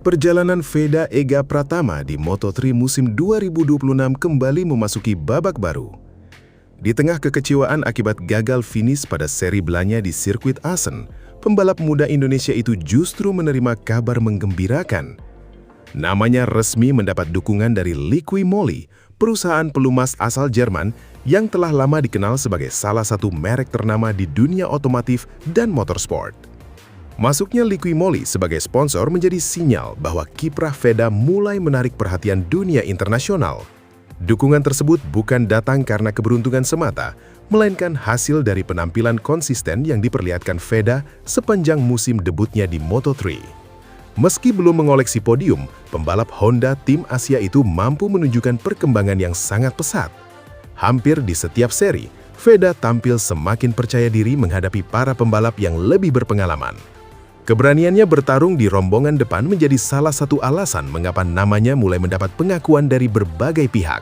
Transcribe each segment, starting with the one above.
Perjalanan Veda Ega Pratama di Moto3 musim 2026 kembali memasuki babak baru. Di tengah kekecewaan akibat gagal finish pada seri belanya di sirkuit Assen, pembalap muda Indonesia itu justru menerima kabar menggembirakan. Namanya resmi mendapat dukungan dari Liqui Moly, perusahaan pelumas asal Jerman yang telah lama dikenal sebagai salah satu merek ternama di dunia otomotif dan motorsport. Masuknya Liqui Moly sebagai sponsor menjadi sinyal bahwa kiprah Veda mulai menarik perhatian dunia internasional. Dukungan tersebut bukan datang karena keberuntungan semata, melainkan hasil dari penampilan konsisten yang diperlihatkan Veda sepanjang musim debutnya di Moto3. Meski belum mengoleksi podium, pembalap Honda tim Asia itu mampu menunjukkan perkembangan yang sangat pesat. Hampir di setiap seri, Veda tampil semakin percaya diri menghadapi para pembalap yang lebih berpengalaman. Keberaniannya bertarung di rombongan depan menjadi salah satu alasan mengapa namanya mulai mendapat pengakuan dari berbagai pihak.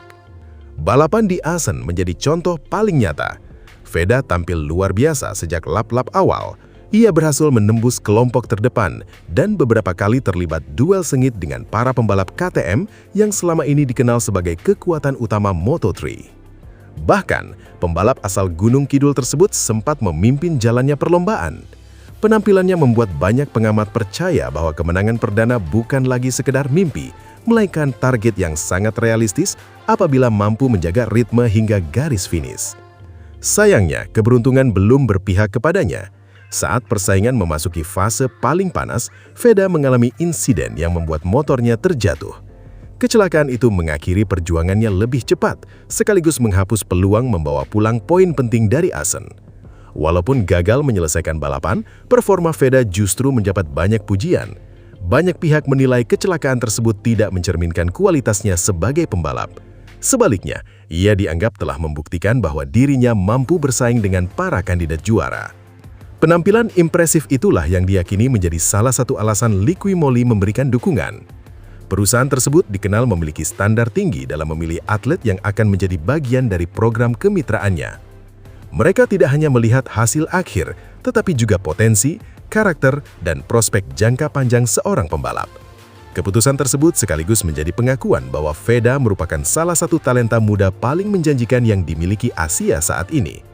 Balapan di Assen menjadi contoh paling nyata. Veda tampil luar biasa sejak lap-lap awal. Ia berhasil menembus kelompok terdepan dan beberapa kali terlibat duel sengit dengan para pembalap KTM yang selama ini dikenal sebagai kekuatan utama Moto3. Bahkan, pembalap asal Gunung Kidul tersebut sempat memimpin jalannya perlombaan. Penampilannya membuat banyak pengamat percaya bahwa kemenangan perdana bukan lagi sekedar mimpi, melainkan target yang sangat realistis apabila mampu menjaga ritme hingga garis finish. Sayangnya, keberuntungan belum berpihak kepadanya. Saat persaingan memasuki fase paling panas, Veda mengalami insiden yang membuat motornya terjatuh. Kecelakaan itu mengakhiri perjuangannya lebih cepat, sekaligus menghapus peluang membawa pulang poin penting dari Assen. Walaupun gagal menyelesaikan balapan, performa Veda justru mendapat banyak pujian. Banyak pihak menilai kecelakaan tersebut tidak mencerminkan kualitasnya sebagai pembalap. Sebaliknya, ia dianggap telah membuktikan bahwa dirinya mampu bersaing dengan para kandidat juara. Penampilan impresif itulah yang diyakini menjadi salah satu alasan Liqui Moly memberikan dukungan. Perusahaan tersebut dikenal memiliki standar tinggi dalam memilih atlet yang akan menjadi bagian dari program kemitraannya. Mereka tidak hanya melihat hasil akhir, tetapi juga potensi, karakter, dan prospek jangka panjang seorang pembalap. Keputusan tersebut sekaligus menjadi pengakuan bahwa Veda merupakan salah satu talenta muda paling menjanjikan yang dimiliki Asia saat ini.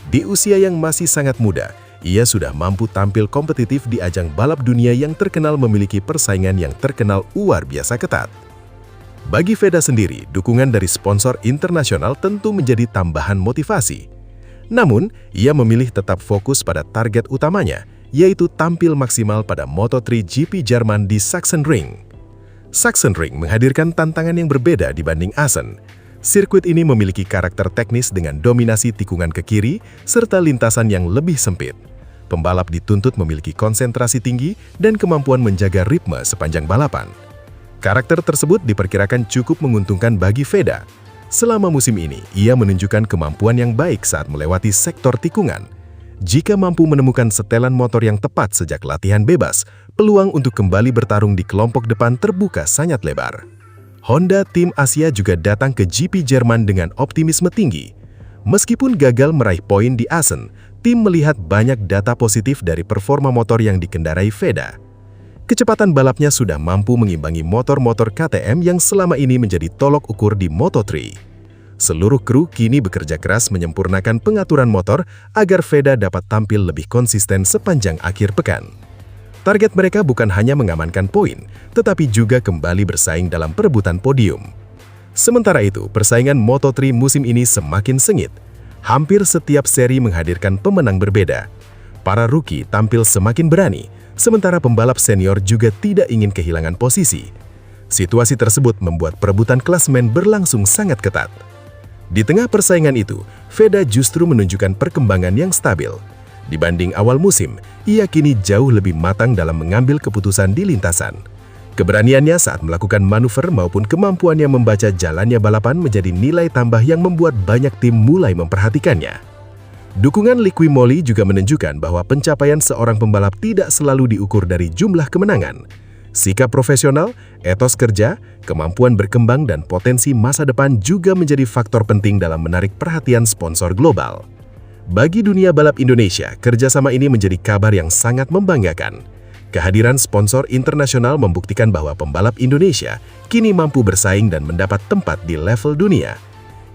Di usia yang masih sangat muda, ia sudah mampu tampil kompetitif di ajang balap dunia yang terkenal memiliki persaingan yang terkenal luar biasa ketat. Bagi Veda sendiri, dukungan dari sponsor internasional tentu menjadi tambahan motivasi. Namun, ia memilih tetap fokus pada target utamanya, yaitu tampil maksimal pada Moto3 GP Jerman di Sachsenring. Sachsenring menghadirkan tantangan yang berbeda dibanding Assen. Sirkuit ini memiliki karakter teknis dengan dominasi tikungan ke kiri serta lintasan yang lebih sempit. Pembalap dituntut memiliki konsentrasi tinggi dan kemampuan menjaga ritme sepanjang balapan. Karakter tersebut diperkirakan cukup menguntungkan bagi Veda. Selama musim ini, ia menunjukkan kemampuan yang baik saat melewati sektor tikungan. Jika mampu menemukan setelan motor yang tepat sejak latihan bebas, peluang untuk kembali bertarung di kelompok depan terbuka sangat lebar. Honda tim Asia juga datang ke GP Jerman dengan optimisme tinggi. Meskipun gagal meraih poin di Assen, tim melihat banyak data positif dari performa motor yang dikendarai Veda. Kecepatan balapnya sudah mampu mengimbangi motor-motor KTM yang selama ini menjadi tolok ukur di Moto3. Seluruh kru kini bekerja keras menyempurnakan pengaturan motor agar Veda dapat tampil lebih konsisten sepanjang akhir pekan. Target mereka bukan hanya mengamankan poin, tetapi juga kembali bersaing dalam perebutan podium. Sementara itu, persaingan Moto3 musim ini semakin sengit. Hampir setiap seri menghadirkan pemenang berbeda. Para rookie tampil semakin berani, sementara pembalap senior juga tidak ingin kehilangan posisi. Situasi tersebut membuat perebutan klasemen berlangsung sangat ketat. Di tengah persaingan itu, Veda justru menunjukkan perkembangan yang stabil. Dibanding awal musim, ia kini jauh lebih matang dalam mengambil keputusan di lintasan. Keberaniannya saat melakukan manuver maupun kemampuannya membaca jalannya balapan menjadi nilai tambah yang membuat banyak tim mulai memperhatikannya. Dukungan Liqui Moly juga menunjukkan bahwa pencapaian seorang pembalap tidak selalu diukur dari jumlah kemenangan. Sikap profesional, etos kerja, kemampuan berkembang, dan potensi masa depan juga menjadi faktor penting dalam menarik perhatian sponsor global. Bagi dunia balap Indonesia, kerjasama ini menjadi kabar yang sangat membanggakan. Kehadiran sponsor internasional membuktikan bahwa pembalap Indonesia kini mampu bersaing dan mendapat tempat di level dunia.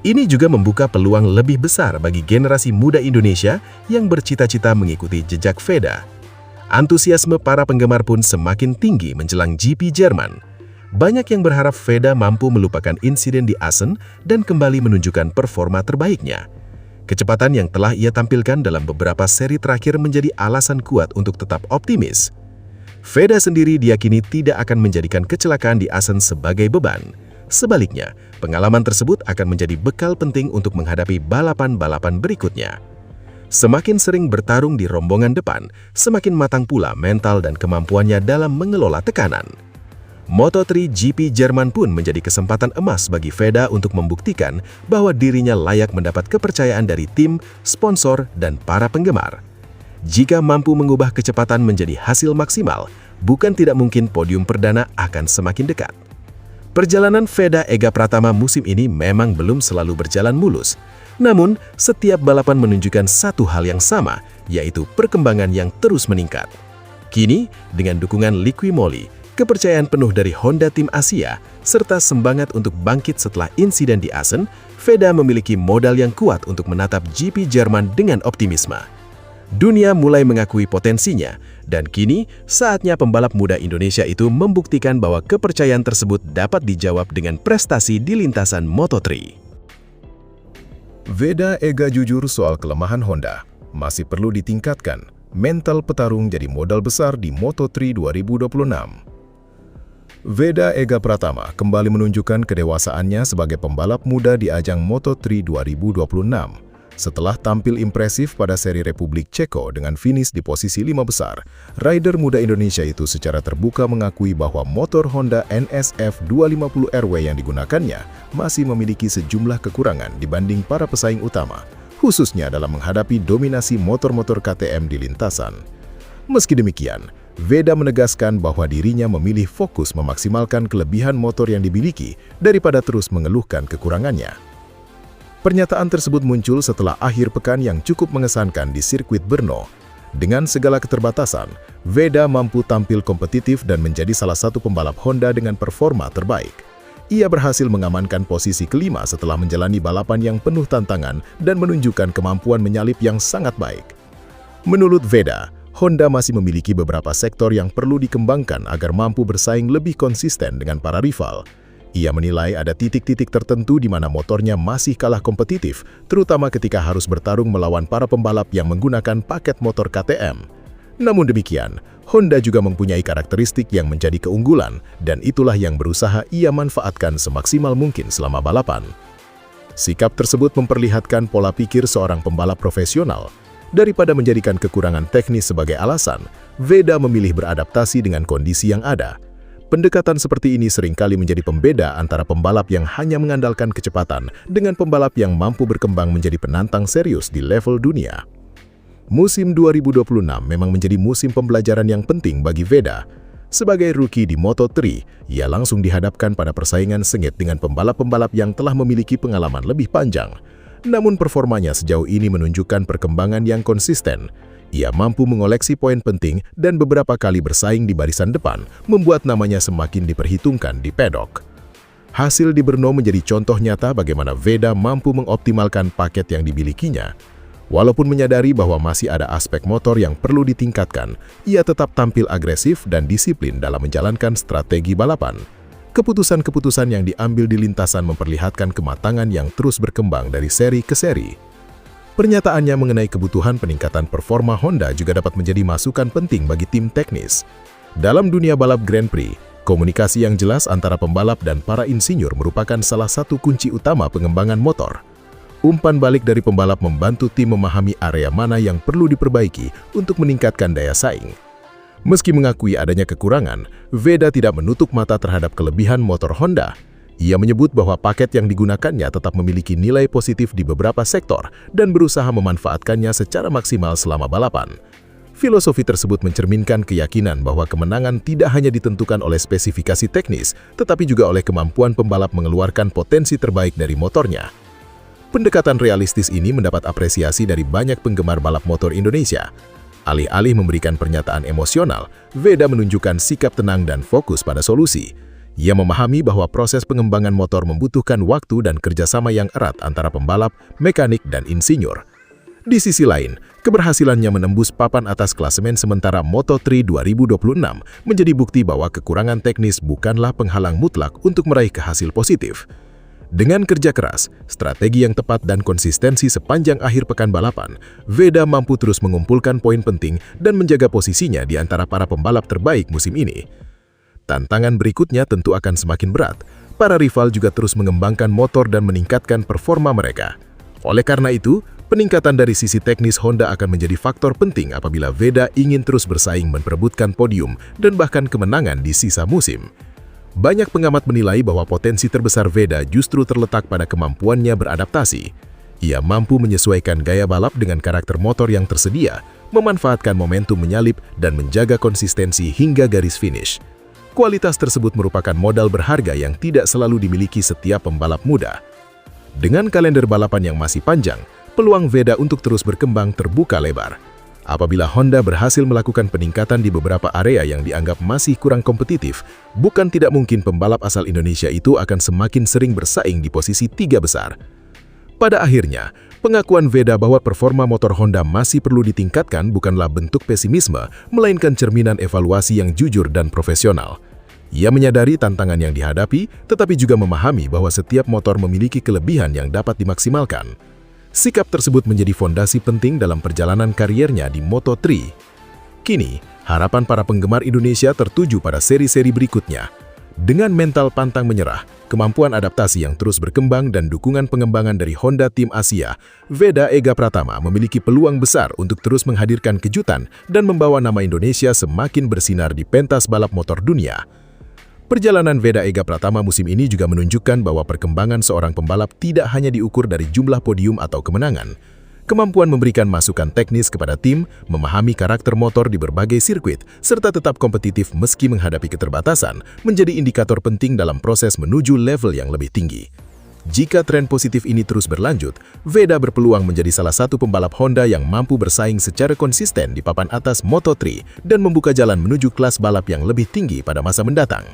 Ini juga membuka peluang lebih besar bagi generasi muda Indonesia yang bercita-cita mengikuti jejak Veda. Antusiasme para penggemar pun semakin tinggi menjelang GP Jerman. Banyak yang berharap Veda mampu melupakan insiden di Assen dan kembali menunjukkan performa terbaiknya. Kecepatan yang telah ia tampilkan dalam beberapa seri terakhir menjadi alasan kuat untuk tetap optimis. Veda sendiri diyakini tidak akan menjadikan kecelakaan di Assen sebagai beban. Sebaliknya, pengalaman tersebut akan menjadi bekal penting untuk menghadapi balapan-balapan berikutnya. Semakin sering bertarung di rombongan depan, semakin matang pula mental dan kemampuannya dalam mengelola tekanan. Moto3 GP Jerman pun menjadi kesempatan emas bagi Veda untuk membuktikan bahwa dirinya layak mendapat kepercayaan dari tim, sponsor, dan para penggemar. Jika mampu mengubah kecepatan menjadi hasil maksimal, bukan tidak mungkin podium perdana akan semakin dekat. Perjalanan Veda Ega Pratama musim ini memang belum selalu berjalan mulus. Namun, setiap balapan menunjukkan satu hal yang sama, yaitu perkembangan yang terus meningkat. Kini, dengan dukungan Liqui Moly, kepercayaan penuh dari Honda Tim Asia, serta semangat untuk bangkit setelah insiden di Assen, Veda memiliki modal yang kuat untuk menatap GP Jerman dengan optimisme. Dunia mulai mengakui potensinya, dan kini saatnya pembalap muda Indonesia itu membuktikan bahwa kepercayaan tersebut dapat dijawab dengan prestasi di lintasan Moto3. Veda Ega jujur soal kelemahan Honda. Masih perlu ditingkatkan. Mental petarung jadi modal besar di Moto3 2026. Veda Ega Pratama kembali menunjukkan kedewasaannya sebagai pembalap muda di ajang Moto3 2026. Setelah tampil impresif pada seri Republik Ceko dengan finish di posisi 5 besar, rider muda Indonesia itu secara terbuka mengakui bahwa motor Honda NSF 250RW yang digunakannya masih memiliki sejumlah kekurangan dibanding para pesaing utama, khususnya dalam menghadapi dominasi motor-motor KTM di lintasan. Meski demikian, Veda menegaskan bahwa dirinya memilih fokus memaksimalkan kelebihan motor yang dimiliki daripada terus mengeluhkan kekurangannya. Pernyataan tersebut muncul setelah akhir pekan yang cukup mengesankan di sirkuit Brno. Dengan segala keterbatasan, Veda mampu tampil kompetitif dan menjadi salah satu pembalap Honda dengan performa terbaik. Ia berhasil mengamankan posisi kelima setelah menjalani balapan yang penuh tantangan dan menunjukkan kemampuan menyalip yang sangat baik. Menurut Veda, Honda masih memiliki beberapa sektor yang perlu dikembangkan agar mampu bersaing lebih konsisten dengan para rival. Ia menilai ada titik-titik tertentu di mana motornya masih kalah kompetitif, terutama ketika harus bertarung melawan para pembalap yang menggunakan paket motor KTM. Namun demikian, Honda juga mempunyai karakteristik yang menjadi keunggulan, dan itulah yang berusaha ia manfaatkan semaksimal mungkin selama balapan. Sikap tersebut memperlihatkan pola pikir seorang pembalap profesional. Daripada menjadikan kekurangan teknis sebagai alasan, Veda memilih beradaptasi dengan kondisi yang ada. Pendekatan seperti ini seringkali menjadi pembeda antara pembalap yang hanya mengandalkan kecepatan dengan pembalap yang mampu berkembang menjadi penantang serius di level dunia. Musim 2026 memang menjadi musim pembelajaran yang penting bagi Veda. Sebagai rookie di Moto3, ia langsung dihadapkan pada persaingan sengit dengan pembalap-pembalap yang telah memiliki pengalaman lebih panjang. Namun performanya sejauh ini menunjukkan perkembangan yang konsisten. Ia mampu mengoleksi poin penting dan beberapa kali bersaing di barisan depan, membuat namanya semakin diperhitungkan di pedok. Hasil di Brno menjadi contoh nyata bagaimana Veda mampu mengoptimalkan paket yang dimilikinya. Walaupun menyadari bahwa masih ada aspek motor yang perlu ditingkatkan, ia tetap tampil agresif dan disiplin dalam menjalankan strategi balapan. Keputusan-keputusan yang diambil di lintasan memperlihatkan kematangan yang terus berkembang dari seri ke seri. Pernyataannya mengenai kebutuhan peningkatan performa Honda juga dapat menjadi masukan penting bagi tim teknis. Dalam dunia balap Grand Prix, komunikasi yang jelas antara pembalap dan para insinyur merupakan salah satu kunci utama pengembangan motor. Umpan balik dari pembalap membantu tim memahami area mana yang perlu diperbaiki untuk meningkatkan daya saing. Meski mengakui adanya kekurangan, Veda tidak menutup mata terhadap kelebihan motor Honda. Ia menyebut bahwa paket yang digunakannya tetap memiliki nilai positif di beberapa sektor dan berusaha memanfaatkannya secara maksimal selama balapan. Filosofi tersebut mencerminkan keyakinan bahwa kemenangan tidak hanya ditentukan oleh spesifikasi teknis, tetapi juga oleh kemampuan pembalap mengeluarkan potensi terbaik dari motornya. Pendekatan realistis ini mendapat apresiasi dari banyak penggemar balap motor Indonesia. Alih-alih memberikan pernyataan emosional, Veda menunjukkan sikap tenang dan fokus pada solusi. Ia memahami bahwa proses pengembangan motor membutuhkan waktu dan kerjasama yang erat antara pembalap, mekanik, dan insinyur. Di sisi lain, keberhasilannya menembus papan atas klasemen sementara Moto3 2026 menjadi bukti bahwa kekurangan teknis bukanlah penghalang mutlak untuk meraih hasil positif. Dengan kerja keras, strategi yang tepat dan konsistensi sepanjang akhir pekan balapan, Veda mampu terus mengumpulkan poin penting dan menjaga posisinya di antara para pembalap terbaik musim ini. Tantangan berikutnya tentu akan semakin berat. Para rival juga terus mengembangkan motor dan meningkatkan performa mereka. Oleh karena itu, peningkatan dari sisi teknis Honda akan menjadi faktor penting apabila Veda ingin terus bersaing memperebutkan podium dan bahkan kemenangan di sisa musim. Banyak pengamat menilai bahwa potensi terbesar Veda justru terletak pada kemampuannya beradaptasi. Ia mampu menyesuaikan gaya balap dengan karakter motor yang tersedia, memanfaatkan momentum menyalip, dan menjaga konsistensi hingga garis finish. Kualitas tersebut merupakan modal berharga yang tidak selalu dimiliki setiap pembalap muda. Dengan kalender balapan yang masih panjang, peluang Veda untuk terus berkembang terbuka lebar. Apabila Honda berhasil melakukan peningkatan di beberapa area yang dianggap masih kurang kompetitif, bukan tidak mungkin pembalap asal Indonesia itu akan semakin sering bersaing di posisi 3 besar. Pada akhirnya, pengakuan Veda bahwa performa motor Honda masih perlu ditingkatkan bukanlah bentuk pesimisme, melainkan cerminan evaluasi yang jujur dan profesional. Ia menyadari tantangan yang dihadapi, tetapi juga memahami bahwa setiap motor memiliki kelebihan yang dapat dimaksimalkan. Sikap tersebut menjadi fondasi penting dalam perjalanan kariernya di Moto3. Kini, harapan para penggemar Indonesia tertuju pada seri-seri berikutnya. Dengan mental pantang menyerah, kemampuan adaptasi yang terus berkembang dan dukungan pengembangan dari Honda Tim Asia, Veda Ega Pratama memiliki peluang besar untuk terus menghadirkan kejutan dan membawa nama Indonesia semakin bersinar di pentas balap motor dunia. Perjalanan Veda Ega Pratama musim ini juga menunjukkan bahwa perkembangan seorang pembalap tidak hanya diukur dari jumlah podium atau kemenangan. Kemampuan memberikan masukan teknis kepada tim, memahami karakter motor di berbagai sirkuit, serta tetap kompetitif meski menghadapi keterbatasan, menjadi indikator penting dalam proses menuju level yang lebih tinggi. Jika tren positif ini terus berlanjut, Veda berpeluang menjadi salah satu pembalap Honda yang mampu bersaing secara konsisten di papan atas Moto3 dan membuka jalan menuju kelas balap yang lebih tinggi pada masa mendatang.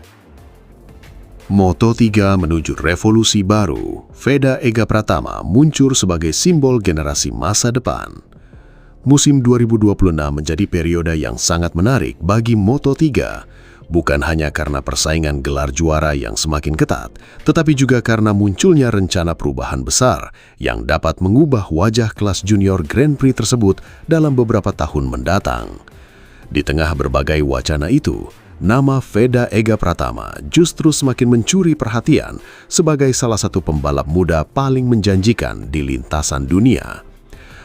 Moto3 menuju revolusi baru, Veda Ega Pratama muncul sebagai simbol generasi masa depan. Musim 2026 menjadi periode yang sangat menarik bagi Moto3, bukan hanya karena persaingan gelar juara yang semakin ketat, tetapi juga karena munculnya rencana perubahan besar yang dapat mengubah wajah kelas junior Grand Prix tersebut dalam beberapa tahun mendatang. Di tengah berbagai wacana itu, nama Veda Ega Pratama justru semakin mencuri perhatian sebagai salah satu pembalap muda paling menjanjikan di lintasan dunia.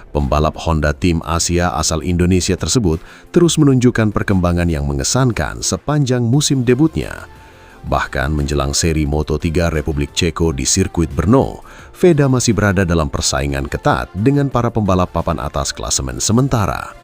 Pembalap Honda Tim Asia asal Indonesia tersebut terus menunjukkan perkembangan yang mengesankan sepanjang musim debutnya. Bahkan menjelang seri Moto3 Republik Ceko di sirkuit Brno, Veda masih berada dalam persaingan ketat dengan para pembalap papan atas klasemen sementara.